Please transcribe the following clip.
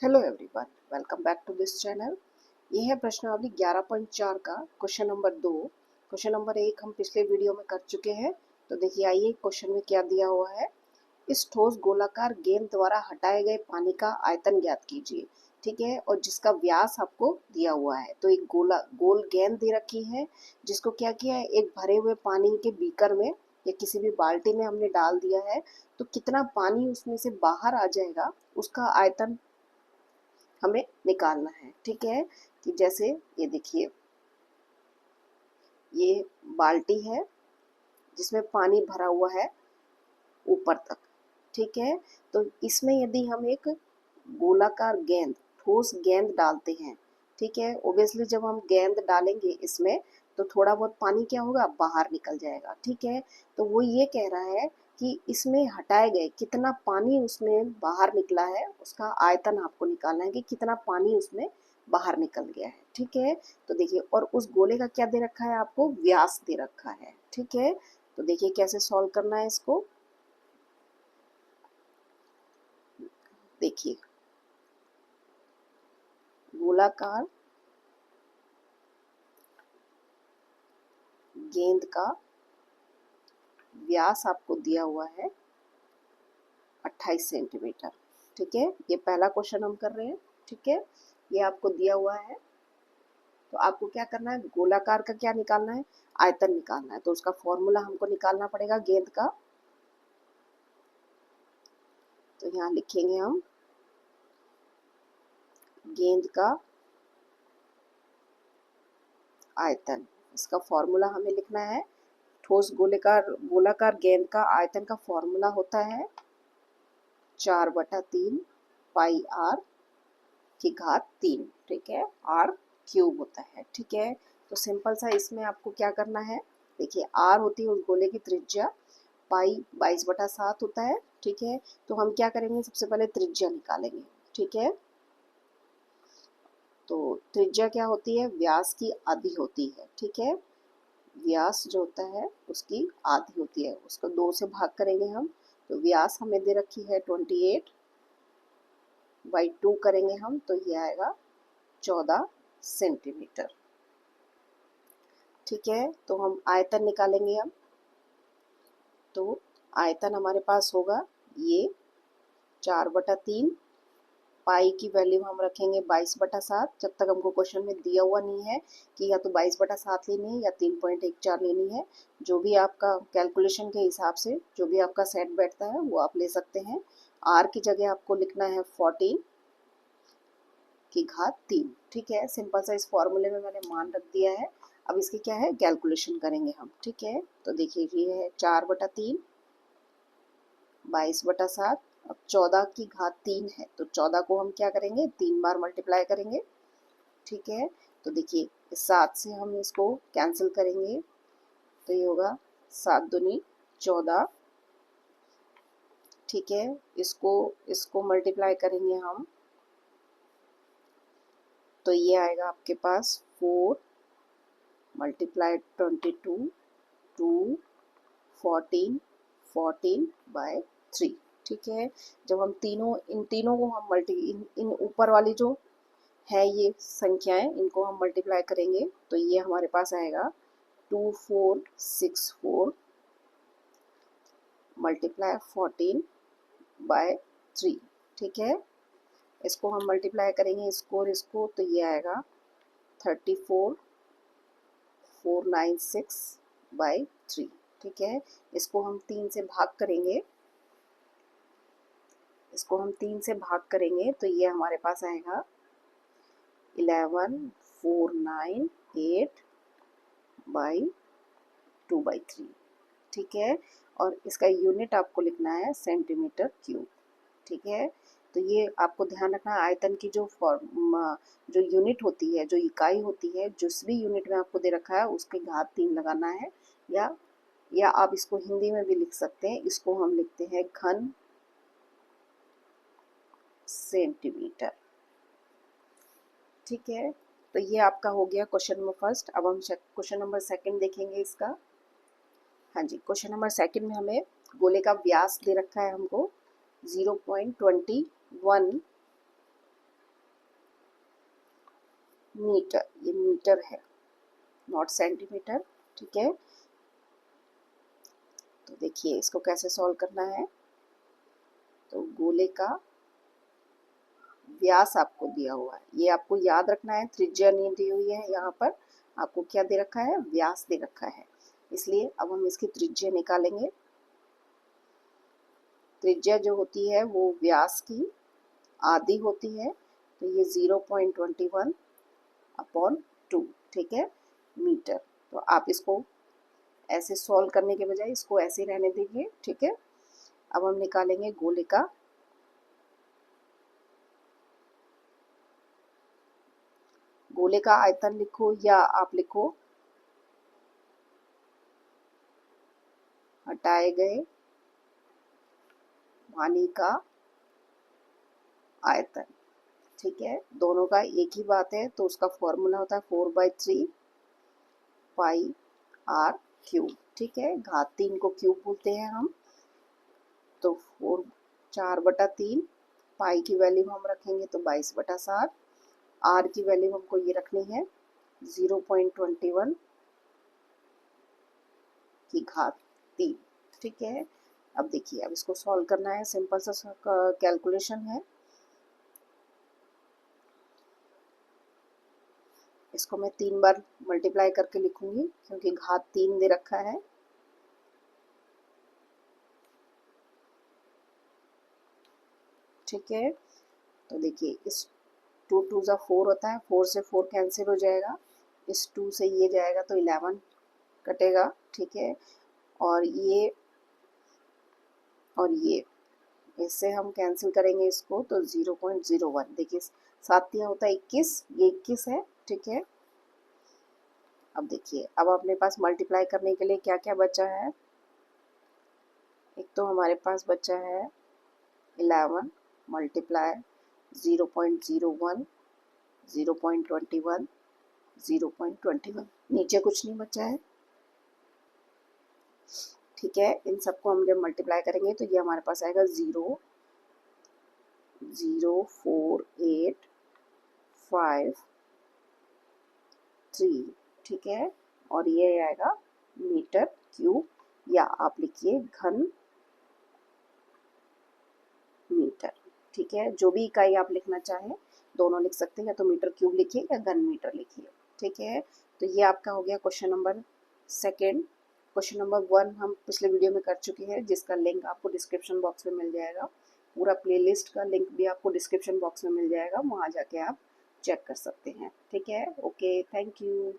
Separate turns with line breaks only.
Hello everyone, welcome back to this channel. ये है प्रश्नावली 11.4 का क्वेश्चन नंबर 2। क्वेश्चन नंबर 1 हम पिछले वीडियो में कर चुके हैं। तो देखिए, आइए क्वेश्चन में क्या दिया हुआ है। इस ठोस गोलाकार गेंद द्वारा हटाए गए पानी का आयतन ज्ञात कीजिए। ठीक है, और जिसका व्यास आपको दिया हुआ है। तो एक गोल गेंद दे रखी है, जिसको क्या किया है, एक भरे हुए पानी के बीकर में या किसी भी बाल्टी में हमने डाल दिया है। तो कितना पानी उसमें से बाहर आ जाएगा, उसका आयतन हमें निकालना है। ठीक है, कि जैसे ये देखिए, ये बाल्टी है जिसमें पानी भरा हुआ है ऊपर तक। ठीक है, तो इसमें यदि हम एक गोलाकार गेंद, ठोस गेंद डालते हैं, ठीक है, ओबियसली जब हम गेंद डालेंगे इसमें तो थोड़ा बहुत पानी क्या होगा, बाहर निकल जाएगा। ठीक है, तो वो ये कह रहा है कि इसमें हटाए गए कितना पानी उसमें बाहर निकला है, उसका आयतन आपको निकालना है कि कितना पानी उसमें बाहर निकल गया है। ठीक है, तो देखिए, और उस गोले का क्या दे रखा है, आपको व्यास दे रखा है। ठीक है, तो देखिए कैसे सॉल्व करना है इसको। देखिए, गोलाकार गेंद का व्यास आपको दिया हुआ है 28 सेंटीमीटर। ठीक है, ये पहला क्वेश्चन हम कर रहे हैं। ठीक है, ये आपको दिया हुआ है। तो आपको क्या करना है, गोलाकार का क्या निकालना है, आयतन निकालना है। तो उसका फॉर्मूला हमको निकालना पड़ेगा गेंद का। तो यहाँ लिखेंगे हम गेंद का आयतन। इसका फॉर्मूला हमें लिखना है। ठोस गोलाकार गेंद का आयतन का फॉर्मूला होता है 4/3 पाई आर की घात 3। ठीक है, आर क्यूब होता है। ठीक है, तो सिंपल सा इसमें आपको क्या करना है, देखिए आर होती है उस गोले की त्रिज्या, पाई 22/7 होता है। ठीक है, तो हम क्या करेंगे, सबसे पहले त्रिज्या निकालेंगे। ठीक है, तो त्रिज्या क्या होती है, व्यास की आधी होती है। ठीक है, व्यास जो होता है उसकी आधी होती है, उसको 2 से भाग करेंगे हम। तो व्यास हमें दे रखी है 28/2 करेंगे हम, तो ये आएगा 14 सेंटीमीटर। ठीक है, तो हम आयतन निकालेंगे अब। तो आयतन हमारे पास होगा ये 4/3, पाई की वैल्यू हम रखेंगे 22/7। जब तक हमको क्वेश्चन में दिया हुआ नहीं है कि या तो 22/7 लेनी है या 3.14 लेनी है, जो भी आपका कैलकुलेशन के हिसाब से जो भी आपका सेट बैठता है वो आप ले सकते हैं। आर की जगह आपको लिखना है 14 की घात 3। ठीक है, सिंपल सा इस फॉर्मूले में मैंने मान रख दिया है। अब इसकी क्या है, कैलकुलेशन करेंगे हम। ठीक है, तो देखिए ये है 4/3 22/7। अब 14 की घात 3 है, तो 14 को हम क्या करेंगे, 3 बार मल्टीप्लाई करेंगे। ठीक है, तो देखिए 7 से हम इसको कैंसिल करेंगे, तो ये होगा 7 दूनी 14। ठीक है, इसको इसको मल्टीप्लाई करेंगे हम, तो ये आएगा आपके पास 4 मल्टीप्लाई 22 2 14 14/3। ठीक है, जब हम इन तीनों को हम इन ऊपर वाली जो है ये संख्याएं, इनको हम मल्टीप्लाई करेंगे, तो ये हमारे पास आएगा 2464 मल्टीप्लाई 14/3। ठीक है, इसको हम मल्टीप्लाई करेंगे, इसको और इसको, तो ये आएगा 34496/3। ठीक है, इसको हम 3 से भाग करेंगे, तो ये हमारे पास आएगा 11498/2/3। ठीक है, और इसका यूनिट आपको लिखना है सेंटीमीटर क्यूब। ठीक है, तो ये आपको ध्यान रखना है, आयतन की जो यूनिट होती है, जो इकाई होती है, जिस भी यूनिट में आपको दे रखा है उसके घात 3 लगाना है। या आप इसको हिंदी में भी लिख सकते हैं, इसको हम लिखते हैं घन सेंटीमीटर। ठीक है, तो ये आपका हो गया क्वेश्चन नंबर फर्स्ट। अब हम क्वेश्चन नंबर सेकंड देखेंगे इसका। हाँ जी, क्वेश्चन नंबर सेकंड में हमें गोले का व्यास दे रखा है हमको 0.21 मीटर, ये मीटर है नॉट सेंटीमीटर, ठीक है। तो देखिए इसको कैसे सॉल्व करना है। तो गोले का व्यास आपको दिया हुआ है, ये आपको याद रखना है, त्रिज्या नहीं दी हुई है यहाँ पर, आपको क्या दे रखा है, व्यास दे रखा है। इसलिए अब हम इसकी त्रिज्या निकालेंगे। त्रिज्या जो होती है वो व्यास की आधी होती है, तो ये 0.21 अपॉन 2, ठीक है, मीटर। तो आप इसको ऐसे सॉल्व करने के बजाय इसको ऐसे रहने दीजिए, ठीक है। अब हम निकालेंगे गोले का आयतन लिखो या आप लिखो हटाए गए पानी का आयतन, ठीक है। दोनों का एक ही बात है, तो उसका फॉर्मूला होता है 4/3 पाई आर क्यूब, ठीक है। घात 3 को क्यूब बोलते हैं हम। तो 4/3 पाई की वैल्यू हम रखेंगे तो 22/7, आर की वैल्यू हमको ये रखनी है 0.21 की घात 3, ठीक है। अब देखिए, अब इसको सॉल्व करना है, सिंपल सा कैलकुलेशन है। इसको मैं 3 बार मल्टीप्लाई करके लिखूंगी क्योंकि घात 3 दे रखा है। ठीक है, तो देखिए इस 2 2 जा 4 होता है, 4 से 4 कैंसिल हो जाएगा, इस 2 से ये जाएगा तो 11 कटेगा, ठीक है। और ये इससे हम कैंसिल करेंगे इसको तो 0.01, देखिए 7 दिया होता है 21, ये 21 है, ठीक है। अब देखिए, अब अपने पास मल्टीप्लाई करने के लिए क्या क्या बचा है। एक तो हमारे पास बचा है 11 मल्टीप्लाई 0.01 0.21 0.21, नीचे कुछ नहीं बचा है, ठीक है। इन सबको हम जब मल्टीप्लाई करेंगे तो ये हमारे पास आएगा 0.04853, ठीक है। और ये आएगा मीटर क्यूब, या आप लिखिए घन मीटर, ठीक है। जो भी इकाई आप लिखना चाहें दोनों लिख सकते हैं, या तो मीटर क्यूब लिखिए या घन मीटर लिखिए, ठीक है। तो ये आपका हो गया question number second. Question number 1 हम पिछले वीडियो में कर चुके हैं, जिसका लिंक आपको डिस्क्रिप्शन बॉक्स में मिल जाएगा। पूरा प्लेलिस्ट का लिंक भी आपको डिस्क्रिप्शन बॉक्स में मिल जाएगा, वहाँ जाके आप चेक कर सकते हैं, ठीक है। Okay, thank you.